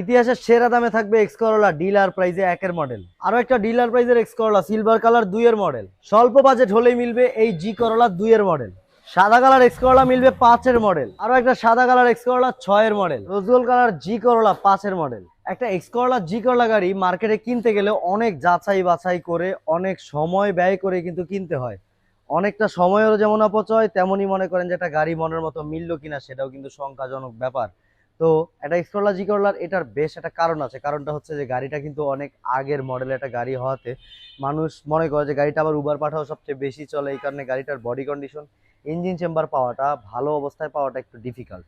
ইতিহাসের সেরা দামে থাকবে এক্স করোলা ডিলার প্রাইজে একের মডেল। আরো একটা ডিলার প্রাইজের এক্স করোলা সিলভার কালার 2 এর মডেল। স্বল্প বাজেট হলেই মিলবে এই জি করোলা 2 এর মডেল। সাদা কালার এক্স করোলা মিলবে 5 এর মডেল। আরো একটা সাদা কালার এক্স করোলা 6 এর মডেল। রোজগোল্ড কালার জি করোলা 5 এর মডেল। একটা এক্স করোলা জি করোলা গাড়ি মার্কেটে কিনতে গেলে অনেক যাচাই বাছাই করে অনেক সময় ব্যয় করে কিন্তু কিনতে হয়। অনেকটা সময়েরও যেমন অপচয়, তেমনই মনে করেন যে একটা গাড়ি মনের মতো মিললো কিনা সেটাও কিন্তু শঙ্কাজনক ব্যাপার। তো একটা এক্সকরলা জি করলার এটার বেশ একটা কারণ আছে। কারণটা হচ্ছে যে গাড়িটা কিন্তু অনেক আগের মডেলের একটা গাড়ি হওয়াতে মানুষ মনে করে যে গাড়িটা আবার উবার পাঠাও সবচেয়ে বেশি চলে, এই কারণে গাড়িটার বডি কন্ডিশন, ইঞ্জিন চেম্বার পাওয়াটা, ভালো অবস্থায় পাওয়াটা একটু ডিফিকাল্ট।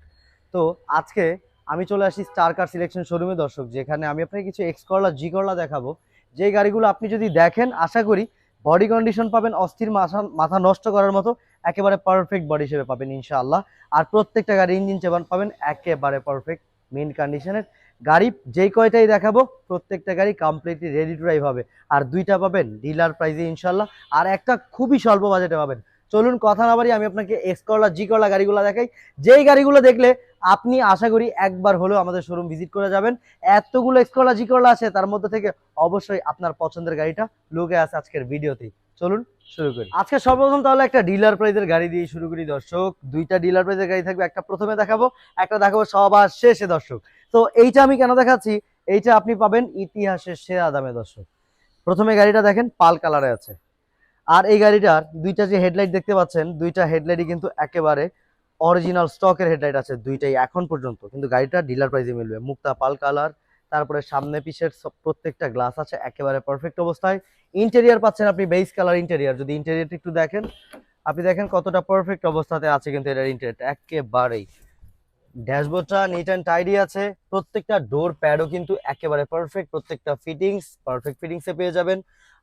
তো আজকে আমি চলে আসি স্টার কার সিলেকশন শোরুমে দর্শক, যেখানে আমি আপনাকে কিছু এক্সকরলা জি করলা দেখাবো। যে গাড়িগুলো আপনি যদি দেখেন আশা করি বডি কন্ডিশন পাবেন অস্থির, মাথা নষ্ট করার মতো একেবারে পারফেক্ট বডি হিসেবে পাবেন ইনশাআল্লাহ। আর প্রত্যেকটা গাড়ি ইঞ্জিন চেম্বার পাবেন একেবারে পারফেক্ট মেইন কন্ডিশনের। গাড়ি যেই কয়টাই দেখাবো প্রত্যেকটা গাড়ি কমপ্লিটলি রেডি টু ড্রাইভ হবে। আর দুইটা পাবেন ডিলার প্রাইসে ইনশাআল্লাহ, আর একটা খুবই স্বল্প বাজেটে পাবেন। চলুন কথা না বাড়ি আমি আপনাকে এক্স করলা জি করলা গাড়িগুলো দেখাই, যেই গাড়িগুলো দেখলে আপনি আশা করি একবার হলেও আমাদের শোরুম ভিজিট করে যাবেন। এতগুলো এক্স করলা জি করলা আছে, তার মধ্যে থেকে অবশ্যই আপনার পছন্দের গাড়িটা লুকে আছে আজকের ভিডিওতেই। চলুন শুরু করি। আজকে সর্বপ্রথম তাহলে একটা ডিলার প্রাইজের গাড়ি দিয়ে শুরু করি দর্শক। দুইটা ডিলার প্রাইজের গাড়ি থাকবে, একটা প্রথমে দেখাবো, একটা দেখাবো সবার শেষে দর্শক। তো এইটা আমি কেন দেখাচ্ছি, এইটা আপনি পাবেন ইতিহাসের সেরা দামে দর্শক। প্রথমে গাড়িটা দেখেন পাল কালারে আছে। আর এই গাড়িটার দুইটা যে হেডলাইট দেখতে পাচ্ছেন, দুইটা হেডলাইটই কিন্তু একেবারে অরিজিনাল স্টকের হেডলাইট আছে দুইটাই এখন পর্যন্ত, কিন্তু গাড়িটা ডিলার প্রাইসে মিলবে। মুক্তা পাল কালার, তারপরে সামনে পিছের প্রত্যেকটা গ্লাস আছে একেবারে পারফেক্ট অবস্থায়। ইন্টেরিয়ার পাচ্ছেন আপনি বেস কালার ইন্টেরিয়ার। যদি ইন্টেরিয়ারটা একটু দেখেন, আপনি দেখেন কতটা পারফেক্ট অবস্থাতে আছে কিন্তু এটার ইন্টেরিয়ারটা একেবারেই। ড্যাশবোর্ডটা নিট অ্যান্ড টাইডি আছে। প্রত্যেকটা ডোর প্যাডও কিন্তু একেবারে পারফেক্ট, প্রত্যেকটা ফিটিংস পারফেক্ট ফিটিংসে পেয়ে যাবেন।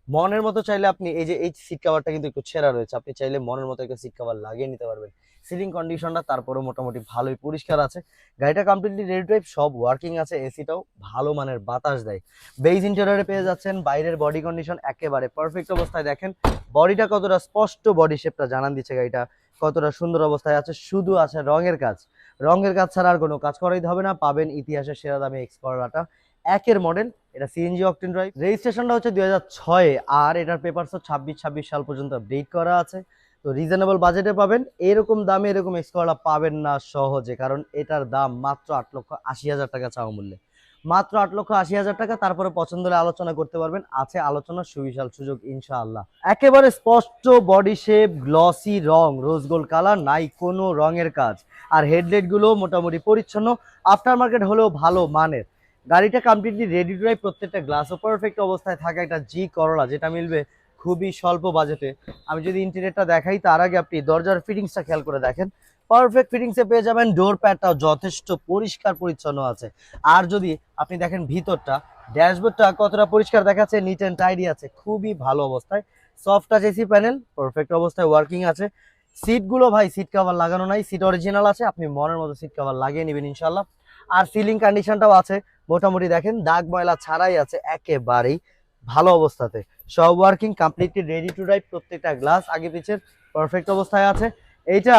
মনের মতো চাইলে আপনি এই যে এই সিট কভারটা কিন্তু একটু ছেঁড়া রয়েছে, আপনি চাইলে মনের মতো একটা সিট কভার লাগিয়ে নিতে পারবেন। সিলিং কন্ডিশনটা তারপরে মোটামুটি ভালোই পরিষ্কার আছে। গাড়িটা কমপ্লিটলি রেডি ড্রাইভ, সব ওয়ার্কিং আছে, এসিটাও ভালো মানের বাতাস দেয়। বেজ ইন্টেরিয়রে পেয়ে যাচ্ছেন। বাইরের বডি কন্ডিশন একেবারে পারফেক্ট অবস্থায়। দেখেন বডিটা কতটা স্পষ্ট, বডি শেপটা জানান দিচ্ছে গাড়িটা কতটা সুন্দর অবস্থায় আছে। শুধু আছে রঙের কাজ, রঙের কাজ ছাড়া আর কোনো কাজ করাইতে হবে না। পাবেন ইতিহাসের সেরা দামে এক্স করলাটা একের মডেল। এটা সিএনজি অকটেন ড্রাইভ, রেজিস্ট্রেশনটা হচ্ছে 2006, আর এটার পেপারসও 26 সাল পর্যন্ত আপডেট করা আছে। তো রিজনেবল বাজেটে পাবেন। এরকম দামে এরকম এক্স করলা পাবেন না সহজে, কারণ এটার দাম মাত্র 8,80,000 টাকা চাওয়া মূল্যে, মাত্র 8,80,000 টাকা। তারপরে পছন্দ হলে আলোচনা করতে পারবেন, আছে আলোচনার সুবিশাল সুযোগ ইনশাআল্লাহ। একেবারে স্পষ্ট বডি শেপ, গ্লসি রং, রোজ গোল্ড কালার, নাই কোনো রঙের কাজ। আর হেডলাইট গুলো মোটামুটি পরিচ্ছন্ন, আফটার মার্কেট হলেও ভালো মানের। গাড়িটা কমপ্লিটলি রেডি টু ড্রাইভ, প্রত্যেকটা গ্লাসও পারফেক্ট অবস্থায় থাকা একটা জি করলা, যেটা মিলবে খুবই স্বল্প বাজেটে। আমি যদি ইন্টেরিয়রটা দেখাই তার আগে আপনি দরজার ফিটিংসটা খেয়াল করে দেখেন, পারফেক্ট ফিটিংসে পেয়ে যাবেন। ডোর প্যাডটাও যথেষ্ট পরিষ্কার পরিচ্ছন্ন আছে। আর যদি আপনি দেখেন ভিতরটা, ড্যাশবোর্ডটা কতটা পরিষ্কার দেখাচ্ছে, নিট অ্যান্ড টাইডি আছে, খুবই ভালো অবস্থায়। Soft touch AC panel perfect অবস্থায় ওয়ার্কিং আছে। সিটগুলো ভাই সিট কভার লাগানো নাই, সিট অরিজিনাল আছে, আপনি মনের মতো সিট কভার লাগিয়ে নেবেন ইনশাল্লাহ। আর সিলিং কন্ডিশনটাও আছে মোটামুটি, দেখেন দাগ ময়লা ছাড়াই আছে, একেবারেই ভালো অবস্থাতে। সব working, completely ready to drive, প্রত্যেকটা গ্লাস আগে পিছের পারফেক্ট অবস্থায় আছে। এইটা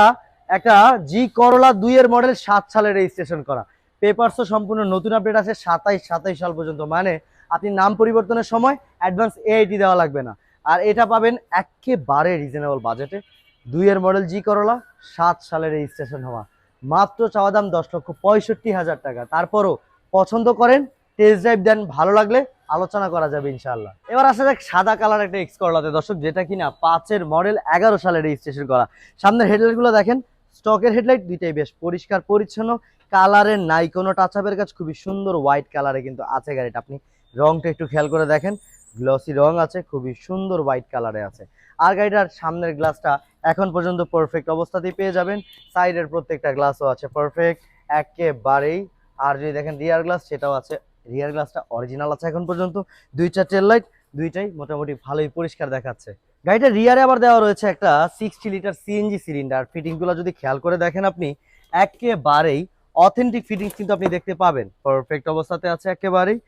একটা জি করলা 2 এর মডেল, 7 সালে রেজিস্ট্রেশন করা। পেপারসও সম্পূর্ণ নতুন আপডেট আছে 27 সাল পর্যন্ত, মানে আপনি নাম পরিবর্তনের সময় অ্যাডভান্স এআইটি দেওয়া লাগবে না। আর এটা পাবেন একেবারে রিজনেবল বাজেটে। 2 এর মডেল জি করলা, 7 সালে রেজিস্ট্রেশন হওয়া, মাত্র চাওয়া দাম 10,65,000 টাকা। তারপরও পছন্দ করেন, টেস্ট ড্রাইভ দেন, ভালো লাগলে আলোচনা করা যাবে ইনশাআল্লাহ। এবার আসা যাক সাদা কালার একটা এক্স করলাতে দর্শক, যেটা কিনা 5 এর মডেল, 11 সালে রেজিস্ট্রেশন করা। সামনের হেডলাইট গুলো দেখেন, স্টকের হেডলাইট, দুইটাই বেশ পরিষ্কার পরিচ্ছন্ন, কালারের নাই কোনো টাচ আপের কাজ, খুবই সুন্দর হোয়াইট কালারে কিন্তু আছে গাড়িটা। আপনি রংটা একটু খেয়াল করে দেখেন, গ্লসি রং আছে, খুবই সুন্দর হোয়াইট কালারে আছে। আর গাড়িটার সামনের গ্লাসটা এখন পর্যন্ত পারফেক্ট অবস্থাতেই পেয়ে যাবেন। সাইডের প্রত্যেকটা গ্লাসও আছে পারফেক্ট একেবারেই। আর যদি দেখেন রিয়ার গ্লাস, সেটাও আছে, রিয়ার গ্লাসটা অরিজিনাল আছে এখন পর্যন্ত। দুইটা টেল লাইট, দুইটাই মোটামুটি ভালোই পরিষ্কার দেখাচ্ছে। গাড়িটার রিয়ারে আবার দেওয়া রয়েছে একটা 60 লিটার সিএনজি সিলিন্ডার। ফিটিংগুলো যদি খেয়াল করে দেখেন আপনি, একেবারেই অথেন্টিক ফিটিংস কিন্তু আপনি দেখতে পাবেন, পারফেক্ট অবস্থাতে আছে একেবারেই।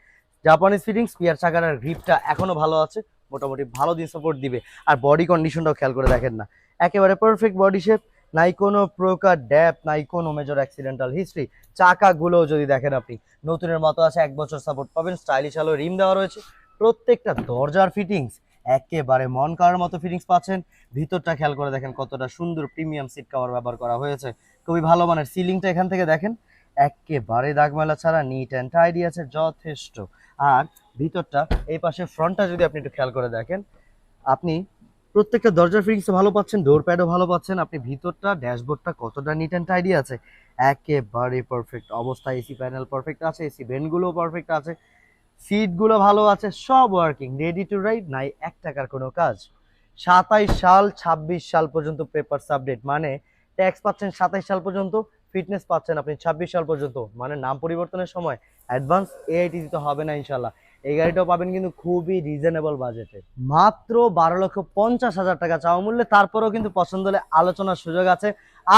জাপানিজ ফিটিংস, পিয়ার চাকার গ্রিপটা এখনো ভালো আছে, মোটামুটি ভালো দিন সাপোর্ট দিবে। আর বডি কন্ডিশনটাও খেয়াল করে দেখেন না, একেবারে পারফেক্ট বডি শেপ, নাই কোনো প্রকার ড্যাপ, নাই কোনো মেজর অ্যাক্সিডেন্টাল হিস্ট্রি। চাকাগুলো যদি দেখেন আপনি নতুনের মতো আছে, 1 বছর সাপোর্ট পাবেন, স্টাইলিশ আলো রিম দেওয়া রয়েছে। প্রত্যেকটা দরজার ফিটিংস একেবারে মন কাড়ার মতো ফিটিংস পাচ্ছেন। ভিতরটা খেয়াল করে দেখেন কতটা সুন্দর প্রিমিয়াম সিট কভার ব্যবহার করা হয়েছে, খুবই ভালো মানের। সিলিংটা এখান থেকে দেখেন একেবারে দাগমেলা ছাড়া নিট অ্যান্ড টাইডি আছে যথেষ্ট। আর ভিতরটা এই পাশে ফ্রন্টটা যদি আপনি একটু খেয়াল করে দেখেন, আপনি প্রত্যেকটা দরজার ফিটিংস ভালো পাচ্ছেন, ডোর প্যাডও ভালো পাচ্ছেন। আপনি ভিতরটা ড্যাশবোর্ডটা কতটা নিট অ্যান্ড টাইডি আছে, একেবারে পারফেক্ট অবস্থায়। এসি প্যানেল পারফেক্ট আছে, এসি ভেন্টগুলো পারফেক্ট আছে, সিটগুলো ভালো আছে, সব ওয়ার্কিং, রেডি টু রাইড, নাই 1 টাকার কোনো কাজ। 27 সাল 26 সাল পর্যন্ত পেপারস আপডেট, মানে ট্যাক্স পাচ্ছেন 27 সাল পর্যন্ত, ফিটনেস পাচ্ছেন আপনি 26 সাল পর্যন্ত, মানে নাম পরিবর্তনের সময় অ্যাডভান্স এআইটি দিতে হবে না ইনশাল্লাহ। এই গাড়িটাও পাবেন কিন্তু খুবই রিজনেবল বাজেটে, মাত্র 12,50,000 টাকা চাওয়া মূল্যে। তারপরেও কিন্তু পছন্দ হলে আলোচনার সুযোগ আছে।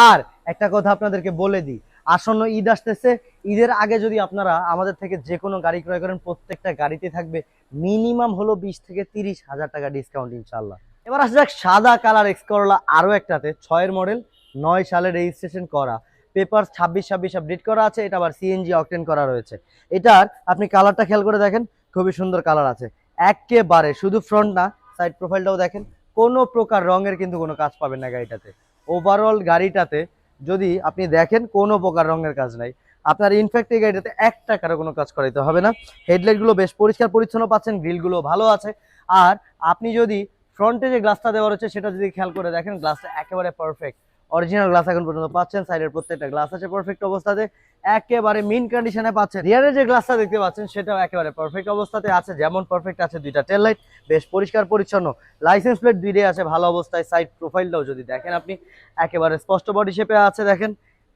আর একটা কথা আপনাদেরকে বলে দিই, আসন্ন ঈদ আসতেছে, ঈদের আগে যদি আপনারা আমাদের থেকে যে কোনো গাড়ি ক্রয় করেন, প্রত্যেকটা গাড়িতে থাকবে মিনিমাম হলো 20 থেকে 30 হাজার টাকা ডিসকাউন্ট ইনশাল্লাহ। এবার আসা যাক সাদা কালার এক্স করলা আরো একটাতে, 6-এর মডেল, 9 সালে রেজিস্ট্রেশন করা, পেপার 26 আপডেট করা আছে। এটা আবার সিএনজি অকটেন করা রয়েছে। এটার আপনি কালারটা খেয়াল করে দেখেন, খুবই সুন্দর কালার আছে একেবারে। শুধু ফ্রন্ট না, সাইড প্রোফাইলটাও দেখেন, কোনো প্রকার রঙের কিন্তু কোনো কাজ পাবেন না গাড়িটাতে। ওভারঅল গাড়িটাতে যদি আপনি দেখেন কোনো প্রকার রঙের কাজ নাই। আপনার ইনফ্যাক্ট এই গাড়িটাতে 1 টাকারও কোনো কাজ করাইতে হবে না। হেডলাইটগুলো বেশ পরিষ্কার পরিচ্ছন্ন পাচ্ছেন, গ্রিলগুলো ভালো আছে। আর আপনি যদি ফ্রন্টে যে গ্লাসটা দেওয়া রয়েছে সেটা যদি খেয়াল করে দেখেন, গ্লাসটা একেবারে পারফেক্ট, অরিজিনাল গ্লাস এখন পর্যন্ত পাচ্ছেন। সাইডের প্রত্যেকটা গ্লাস আছে পারফেক্ট অবস্থাতে, একেবারে মিন কন্ডিশনে পাচ্ছেন। রিয়ারে যে গ্লাসটা দেখতে পাচ্ছেন সেটাও একেবারে পারফেক্ট অবস্থাতে আছে, যেমন পারফেক্ট আছে। 2টা টেল লাইট বেশ পরিষ্কার পরিচ্ছন্ন, লাইসেন্স প্লেট 2টাই আছে ভালো অবস্থায়। সাইড প্রোফাইলটাও যদি দেখেন আপনি একেবারে স্পষ্ট বডি শেপে আছে, দেখেন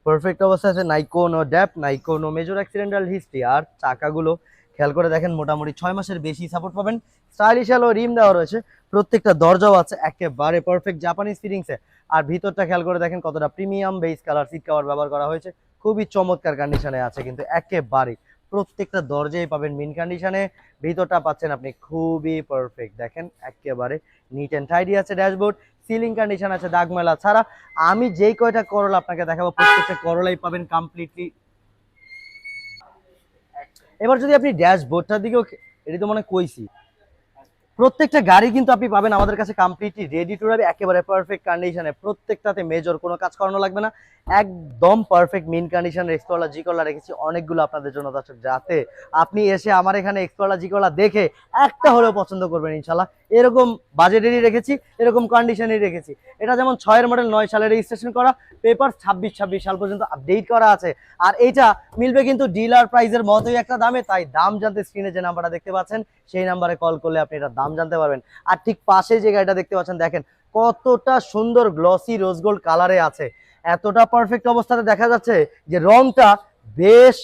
পারফেক্ট অবস্থায় আছে, নাই কোনো ড্যাপ, নাই কোনো মেজর অ্যাক্সিডেন্টাল হিস্ট্রি। আর চাকাগুলো খেয়াল করে দেখেন মোটামুটি 6 মাসের বেশি সাপোর্ট পাবেন, স্টাইলিশ আলো রিম দেওয়া রয়েছে। প্রত্যেকটা দরজাও আছে একেবারে পারফেক্ট জাপানিজ ফিটিংসে। আর ভিতরটা খেয়াল করে দেখেন কতটা premium base colour seat cover ব্যবহার করা হয়েছে, খুবই চমৎকার কন্ডিশনে আছে কিন্তু একেবারে। প্রত্যেকটা দরজাই পাবেন মিন কন্ডিশনে, ভিতরটা পাচ্ছেন আপনি খুবই পারফেক্ট, দেখেন একেবারে নিট অ্যান্ড টাইডি আছে। ড্যাশবোর্ড সিলিং কন্ডিশন আছে দাগমেলা ছাড়া। আমি যেই কয়টা করলা আপনাকে দেখাবো প্রত্যেকটা করলাই পাবেন কমপ্লিটলি। এবার যদি আপনি ড্যাশবোর্ডটার দিকেও, এটা তো মনে কইছি, প্রত্যেকটা গাড়ি কিন্তু আপনি পাবেন আমাদের কাছে কমপ্লিটলি রেডি টু ড্রাইভ, একেবারে পারফেক্ট কন্ডিশনে। প্রত্যেকটাতে মেজর কোনো কাজ করানো লাগবে না, একদম পারফেক্ট মিন কন্ডিশনের এক্সকলা জি করলা রেখেছি অনেকগুলো আপনাদের জন্য দর্শক, যাতে আপনি এসে আমার এখানে এক্সকলা জি করলা দেখে একটা হলেও পছন্দ করবেন ইনশাল্লাহ। এরকম বাজেটেরই রেখেছি, এরকম কন্ডিশনেই রেখেছি। এটা যেমন 6-এর মডেল, 9 সালে রেজিস্ট্রেশন করা, পেপার 26 সাল পর্যন্ত আপডেট করা আছে। আর এইটা মিলবে কিন্তু ডিলার প্রাইসের মতোই একটা দামে। তাই দাম জানতে স্ক্রিনে যে নাম্বারটা দেখতে পাচ্ছেন সেই নাম্বারে কল করলে আপনি এটা দাম জানতে পারবেন। আর ঠিক পাশে যে গাড়িটা দেখতে পাচ্ছেন দেখেন কতটা সুন্দর গ্লসি রোজ গোল্ড কালারে আছে, এতটা পারফেক্ট অবস্থাতে দেখা যাচ্ছে যে রংটা বেশ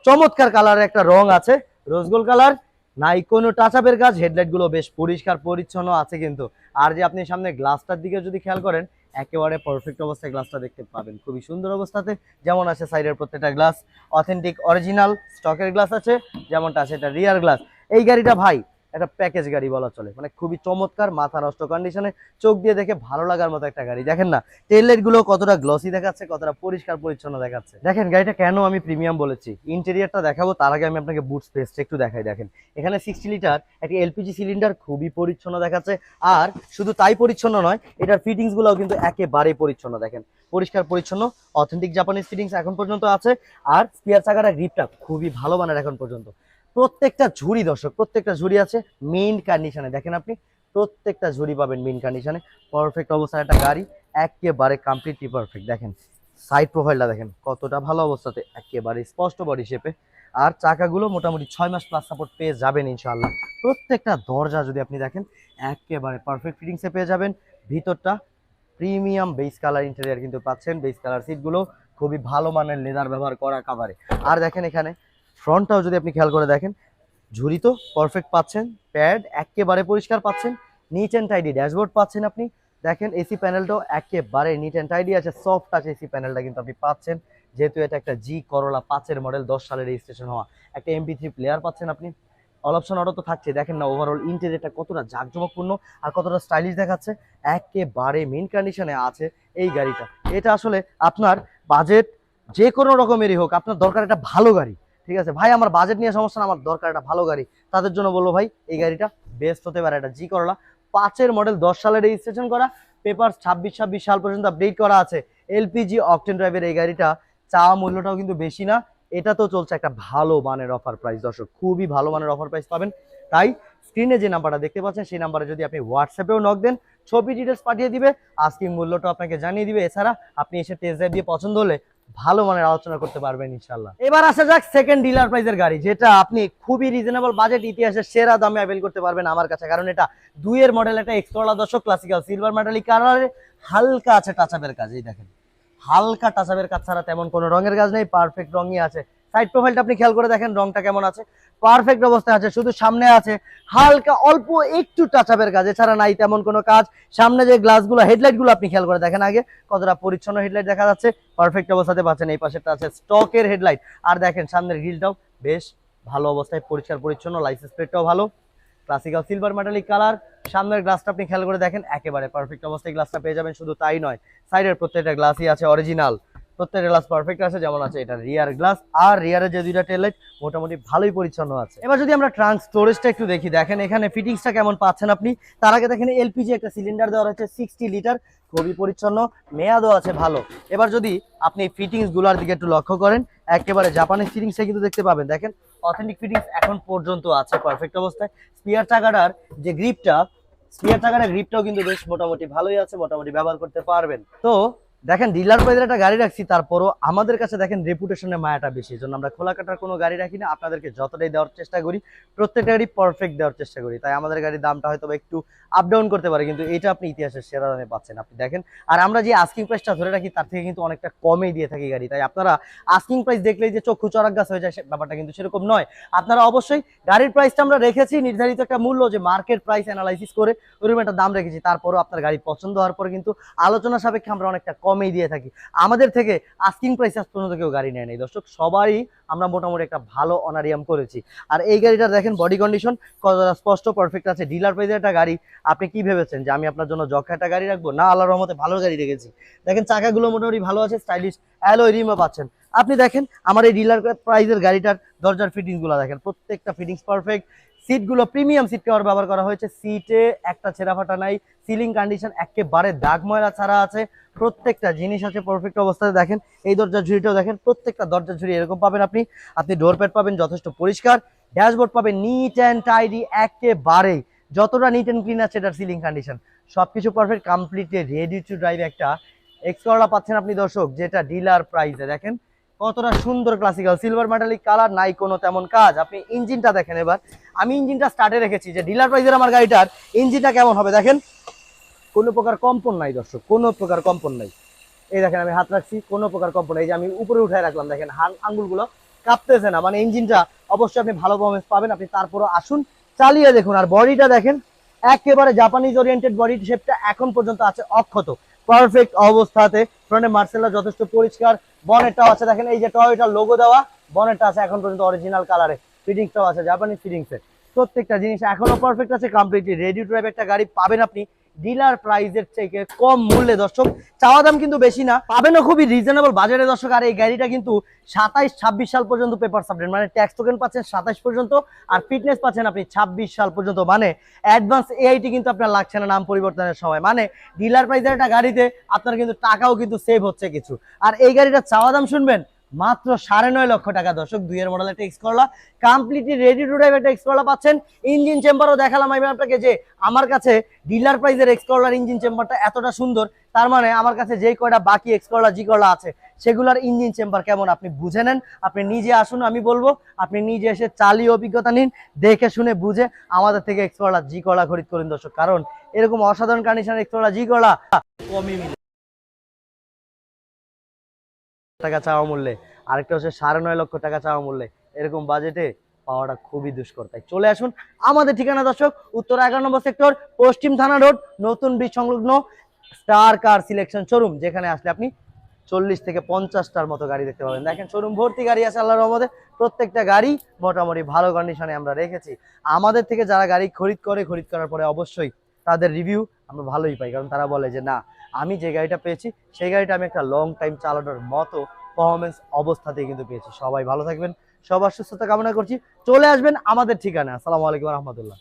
চমৎকার কালারের একটা রং আছে, রোজ গোল্ড কালার, নাই কোনো টাচ আপের কাজ। হেডলাইট গুলো বেশ পরিষ্কার পরিচ্ছন্ন আছে কিন্তু। আর যে আপনি সামনে গ্লাসটার দিকে যদি খেয়াল করেন, একেবারে পারফেক্ট অবস্থায় গ্লাসটা দেখতে পাবেন, খুবই সুন্দর অবস্থাতে। যেমন আছে সাইডের প্রত্যেকটা গ্লাস অথেন্টিক অরিজিনাল স্টকের গ্লাস আছে, যেমনটা আছে এটা রিয়ার গ্লাস। এই গাড়িটা ভাই একটা প্যাকেজ গাড়ি বলা চলে, মানে খুবই চমৎকার, মাথা নষ্ট কন্ডিশনে, চোখ দিয়ে দেখে ভালো লাগার মতো একটা গাড়ি। দেখেন না টেল লাইট গুলো কতটা গ্লসি দেখাচ্ছে, কতটা পরিষ্কার পরিচ্ছন্ন দেখাচ্ছে। দেখেন গাড়িটা কেন আমি প্রিমিয়াম বলেছি। ইন্টেরিয়রটা দেখাবো তার আগে আমি আপনাকে বুট স্পেসটা একটু দেখাই। দেখেন এখানে 60 লিটার একটি এলপিজি সিলিন্ডার, খুবই পরিচ্ছন্ন দেখাচ্ছে। আর শুধু তাই পরিচ্ছন্ন নয়, এটার ফিটিংস গুলোও কিন্তু একেবারে পরিচ্ছন্ন, দেখেন পরিষ্কার পরিচ্ছন্ন, অথেন্টিক জাপানিজ ফিটিংস এখন পর্যন্ত আছে। আর স্পিয়ার চাকাটা গ্রিপটা খুবই ভালো মানের এখন পর্যন্ত। প্রত্যেকটা ঝুড়ি দর্শক, প্রত্যেকটা ঝুড়ি আছে মিন কন্ডিশনে, দেখেন আপনি প্রত্যেকটা ঝুড়ি পাবেন মিন কন্ডিশনে, পারফেক্ট অবস্থায় একটা গাড়ি, একেবারে কমপ্লিটলি পারফেক্ট। দেখেন সাইড প্রোফাইলটা দেখেন কতটা ভালো অবস্থাতে, একেবারে স্পষ্ট বডি শেপে। আর চাকাগুলো মোটামুটি 6 মাস প্লাস সাপোর্ট পেয়ে যাবেন ইনশাআল্লাহ। প্রত্যেকটা দরজা যদি আপনি দেখেন একেবারে পারফেক্ট ফিটিংসে পেয়ে যাবেন। ভিতরটা প্রিমিয়াম বেস কালার ইন্টেরিয়র কিন্তু পাচ্ছেন, বেস কালার সিটগুলো খুবই ভালো মানের লেদার ব্যবহার করা কাভারে। আর দেখেন এখানে ফ্রন্টটাও যদি আপনি খেয়াল করে দেখেন, ঝুড়ি তো পারফেক্ট পাচ্ছেন, প্যাড একেবারে পরিষ্কার পাচ্ছেন, নিট অ্যান্ড টাইডি ড্যাশবোর্ড পাচ্ছেন আপনি। দেখেন এসি প্যানেলটাও একেবারে নিট অ্যান্ড টাইডি আছে, সফট টাচ এসি প্যানেলটা কিন্তু আপনি পাচ্ছেন, যেহেতু এটা একটা জি করলা 5-এর মডেল, 10 সালে রেজিস্ট্রেশন হওয়া। একটা MP3 প্লেয়ার পাচ্ছেন আপনি, অল অপশন অটো তো থাকছে। দেখেন না ওভারঅল ইন্টেরিয়রটা কতটা জাঁকজমকপূর্ণ আর কতটা স্টাইলিশ দেখাচ্ছে, একেবারে মেইন কন্ডিশনে আছে। এই গাড়িটা। এটা আসলে আপনার বাজেট যে কোনো রকমেরই হোক, আপনার দরকার একটা ভালো গাড়ি, ঠিক আছে ভাই, আমার বাজেট নিয়ে সমস্যা না, আমার দরকার একটা ভালো গাড়ি, তাদের জন্য বলবো ভাই এই গাড়িটা বেস্ট হতে পারে। এটা জি করলা 5-এর মডেল, 10 সালে রেজিস্ট্রেশন করা, পেপার 26 সাল পর্যন্ত আপডেট করা আছে, এলপিজি অকটেন ড্রাইভের এই গাড়িটা চাওয়া মূল্যটাও কিন্তু বেশি না। এটা তো চলছে একটা ভালো মানের অফার প্রাইস দর্শক, খুবই ভালো মানের অফার প্রাইস পাবেন। তাই স্ক্রিনে যে নাম্বারটা দেখতে পাচ্ছেন সেই নাম্বারে যদি আপনি হোয়াটসঅ্যাপেও নক দেন, ছবি ডিটেলস পাঠিয়ে দিবে, আস্কিং মূল্যটা আপনাকে জানিয়ে দিবে। এছাড়া আপনি এসে টেস্ট ড্রাইভ দিয়ে পছন্দ হলে ভালো মানের আলোচনা করতে পারবেন ইনশাল্লাহ। এবার আসা যাক সেকেন্ড ডিলার প্রাইসের গাড়ি, যেটা আপনি খুবই রিজনেবল বাজেট ইতিহাসের সেরা দামে অ্যাভেল করতে পারবেন আমার কাছে, কারণ এটা 2-এর মডেল, একটা এক্স করলা দর্শক, ক্লাসিক্যাল সিলভার মেটালিক কালারে, হালকা আছে টাচআপের কাজ, এই দেখেন হালকা টাচআপের কাজ ছাড়া তেমন কোনো রঙের কাজ নেই, পারফেক্ট রঙই আছে। সাইড প্রোফাইলটা আপনি খেয়াল করে দেখেন রংটা কেমন আছে, পারফেক্ট অবস্থায় আছে, শুধু সামনে আছে হালকা অল্প একটু টাচআপের কাজ, এছাড়া নাই তেমন কোনো কাজ। সামনে যে গ্লাসগুলো, হেডলাইটগুলো আপনি খেয়াল করে দেখেন আগে কতটা পরিচ্ছন্ন হেডলাইট দেখা যাচ্ছে, পারফেক্ট অবস্থাতে পাচ্ছেন। এই পাশেরটা আছে স্টকের হেডলাইট, আর দেখেন সামনের গ্রিলটাও বেশ ভালো অবস্থায়, পরিষ্কার পরিচ্ছন্ন, লাইসেন্স প্লেটটাও ভালো, ক্লাসিক্যাল সিলভার মেটালিক কালার। সামনের গ্লাসটা আপনি খেয়াল করে দেখেন একেবারে পারফেক্ট অবস্থায় গ্লাসটা পেয়ে যাবেন। শুধু তাই নয়, সাইডের প্রত্যেকটা গ্লাসই আছে অরিজিনাল, প্রত্যেকটা গ্লাস পারফেক্ট আছে, যেমন আছে এটা রিয়ার গ্লাস, আর রিয়ারের যে দুইটা টেল লাইট মোটামুটি ভালোই পরিচ্ছন্ন আছে। এবার যদি আমরা ট্রাঙ্ক স্টোরেজটা একটু দেখি, দেখেন এখানে ফিটিংসটা কেমন পাচ্ছেন আপনি। তার আগে দেখেন এলপিজি একটা সিলিন্ডার দেওয়া হচ্ছে 60 লিটার, খুবই পরিচ্ছন্ন, মেয়াদও আছে ভালো। এবার যদি আপনি ফিটিংস গুলার দিকে একটু লক্ষ্য করেন, একেবারে জাপানিজ ফিটিংসটা কিন্তু দেখতে পাবেন, দেখেন অথেন্টিক ফিটিংস এখন পর্যন্ত আছে পারফেক্ট অবস্থায়। স্পিয়ার চাকাটার যে গ্রিপটা, স্পিয়ার চাকাটার গ্রিপটাও কিন্তু বেশ মোটামুটি ভালোই আছে, মোটামুটি ব্যবহার করতে পারবেন। তো দেখেন ডিলার প্রাইজের একটা গাড়ি রাখছি, তারপরও আমাদের কাছে দেখেন রেপুটেশনের মায়াটা বেশি, এই জন্য আমরা খোলা কাটার কোনো গাড়ি রাখি না, আপনাদেরকে যতটাই দেওয়ার চেষ্টা করি প্রত্যেকটা গাড়ি পারফেক্ট দেওয়ার চেষ্টা করি। তাই আমাদের গাড়ির দামটা হয়তো একটু আপ ডাউন করতে পারে, কিন্তু এটা আপনি ইতিহাসের সেরা দামে পাচ্ছেন আপনি দেখেন। আর আমরা যে আস্কিং প্রাইসটা ধরে রাখি তার থেকে কিন্তু অনেকটা কমেই দিয়ে থাকি গাড়ি, তাই আপনারা আস্কিং প্রাইস দেখলেই যে চক্ষু চড়ক গাছ হয়ে যায় ব্যাপারটা কিন্তু সেরকম নয়। আপনারা অবশ্যই গাড়ির প্রাইসটা আমরা রেখেছি নির্ধারিত একটা মূল্য, যে মার্কেট প্রাইস অ্যানালাইসিস করে ওরকম একটা দাম রেখেছি, তারপরও আপনার গাড়ি পছন্দ হওয়ার পরে কিন্তু আলোচনা সাপেক্ষে আমরা অনেকটা কমেই দিয়ে থাকি। আমাদের থেকে আস্কিং প্রাইস আজ পর্যন্ত কেউ গাড়ি নেয় নাই দর্শক, সবারই আমরা মোটামুটি একটা ভালো অনারিয়াম করেছি। আর এই গাড়িটা দেখেন বডি কন্ডিশন কতটা স্পষ্ট পারফেক্ট আছে। ডিলার প্রাইসের একটা গাড়ি, আপনি কি ভেবেছেন যে আমি আপনার জন্য যক্ষা একটা গাড়ি রাখবো? না, আল্লাহর রহমতে ভালো গাড়ি রেখেছি। দেখেন চাকাগুলো মোটামুটি ভালো আছে, স্টাইলিশ অ্যালয় রিমও পাচ্ছেন আপনি। দেখেন আমার এই ডিলার প্রাইসের গাড়িটার দরজার ফিটিংস গুলো দেখেন, প্রত্যেকটা ফিটিংস পারফেক্ট, সিটগুলো প্রিমিয়াম সিট কভার ব্যবহার করা হয়েছে, সিটে একটা ছেঁড়া ফাটা নাই, সিলিং কন্ডিশন একেবারে দাগ ময়লা ছাড়া আছে, প্রত্যেকটা জিনিস আছে পারফেক্ট অবস্থায়। দেখেন এই দরজার ঝুড়িটাও দেখেন, প্রত্যেকটা দরজার ঝুড়ি এরকম পাবেন আপনি। আপনি ডোর প্যাড পাবেন যথেষ্ট পরিষ্কার, ড্যাশবোর্ড পাবেন নিট অ্যান্ড টাইডি, একেবারেই যতটা নিট অ্যান্ড ক্লিন আছে এটার সিলিং কন্ডিশন সবকিছু perfect, completely ready to drive একটা এক্স করলা পাচ্ছেন আপনি দর্শক, যেটা ডিলার প্রাইসে। দেখেন কতটা সুন্দর ক্লাসিক্যাল সিলভার মেটালিক কালার, নাই কোনো তেমন কাজ। আপনি ইঞ্জিনটা দেখেন, এবার আমি ইঞ্জিনটা স্টার্টে রেখেছি, যে ডিলার প্রাইসের আমার গাড়িটার ইঞ্জিনটা কেমন হবে দেখেন, কোনো প্রকার কম্পন নাই দর্শক, কোনো প্রকার কম্পন নাই। এই দেখেন আমি হাত রাখছি, কোনো প্রকার কম্পন নাই, এই যে আমি উপরে উঠায় রাখলাম, দেখেন আঙ্গুলগুলো কাঁপতেছে না, মানে ইঞ্জিনটা অবশ্যই আপনি ভালো পারফরমেন্স পাবেন। আপনি তারপরও আসুন চালিয়ে দেখুন। আর বডিটা দেখেন একেবারে জাপানিজ ওরিয়েন্টেড বডি শেপটা এখন পর্যন্ত আছে অক্ষত, পারফেক্ট অবস্থাতে। ফ্রন্টে মার্সেলটা যথেষ্ট পরিষ্কার, বনেটটাও আছে দেখেন, এই যে টয়োটার লোগো দেওয়া বনেটটা আছে এখন পর্যন্ত অরিজিনাল কালারে, ফিটিংসটাও আছে জাপানিজ ফিটিংসে, প্রত্যেকটা জিনিস এখনো পারফেক্ট আছে, কমপ্লিটলি রেডি টু ড্রাইভ একটা গাড়ি পাবেন আপনি ডিলার প্রাইসের থেকে কম মূল্যে দর্শক। চাওয়া দাম কিন্তু বেশি না, পাবেনও খুবই রিজনেবল বাজারে দর্শক। আর এই গাড়িটা কিন্তু 27-26 সাল পর্যন্ত পেপার সাবজেক্ট, মানে ট্যাক্স টোকেন পাচ্ছেন 27 পর্যন্ত, আর ফিটনেস পাচ্ছেন আপনি 26 সাল পর্যন্ত, মানে অ্যাডভান্স এআইটি কিন্তু আপনার লাগছে না নাম পরিবর্তনের সময়। মানে ডিলার প্রাইসের একটা গাড়িতে আপনার কিন্তু টাকাও কিন্তু সেভ হচ্ছে কিছু। আর এই গাড়িটা চাওয়া দাম শুনবেন মাত্র 9.5 লক্ষ টাকা দর্শক, 2-এর মডেল একটা X Corolla, completely ready to drive একটা এক্স করলা পাচ্ছেন। ইঞ্জিন চেম্বারও দেখালাম আমি আপনাকে, যে আমার কাছে ডিলার প্রাইসের এক্স করলার ইঞ্জিন চেম্বারটা এতটা সুন্দর, তার মানে আমার কাছে যেই কয়টা বাকি এক্স করলা জি করলা আছে সেগুলোর ইঞ্জিন চেম্বার কেমন আপনি বুঝে নেন। আপনি নিজে আসুন, আমি বলবো আপনি নিজে এসে চালিয়ে অভিজ্ঞতা নিন, দেখে শুনে বুঝে আমাদের থেকে এক্স করলা জি করলা খরিদ করুন দর্শক, কারণ এরকম অসাধারণ কন্ডিশনের এক্স করলা জি করলা কমই মিলে টাকা চাওয়া মূল্যে, আরেকটা হচ্ছে 9.5 লক্ষ টাকা চাওয়া মূল্যে, এরকম বাজেটে পাওয়াটা খুবই দুষ্কর। তাই চলে আসুন আমাদের ঠিকানা দর্শক, উত্তর 11 নম্বর সেক্টর, পশ্চিম থানা রোড, নতুন ব্রিজ সংলগ্ন স্টার কার সিলেকশন শোরুম, যেখানে আসলে আপনি 40 থেকে 50টার মতো গাড়ি দেখতে পাবেন। দেখেন শোরুম ভর্তি গাড়ি আছে আল্লাহর রহমতে, প্রত্যেকটা গাড়ি মোটামুটি ভালো কন্ডিশনে আমরা রেখেছি। আমাদের থেকে যারা গাড়ি খরিদ করার পরে অবশ্যই তাদের রিভিউ আমরা ভালোই পাই, কারণ তারা বলে যে না আমি যে গাড়িটা পেয়েছি সেই গাড়িটা আমি একটা লং টাইম চালানোর মতো পারফরমেন্স অবস্থাতেই কিন্তু পেয়েছি। সবাই ভালো থাকবেন, সবার সুস্থতা কামনা করছি। চলে আসবেন আমাদের ঠিকানা। আসসালামু আলাইকুম রহমতুল্লাহ।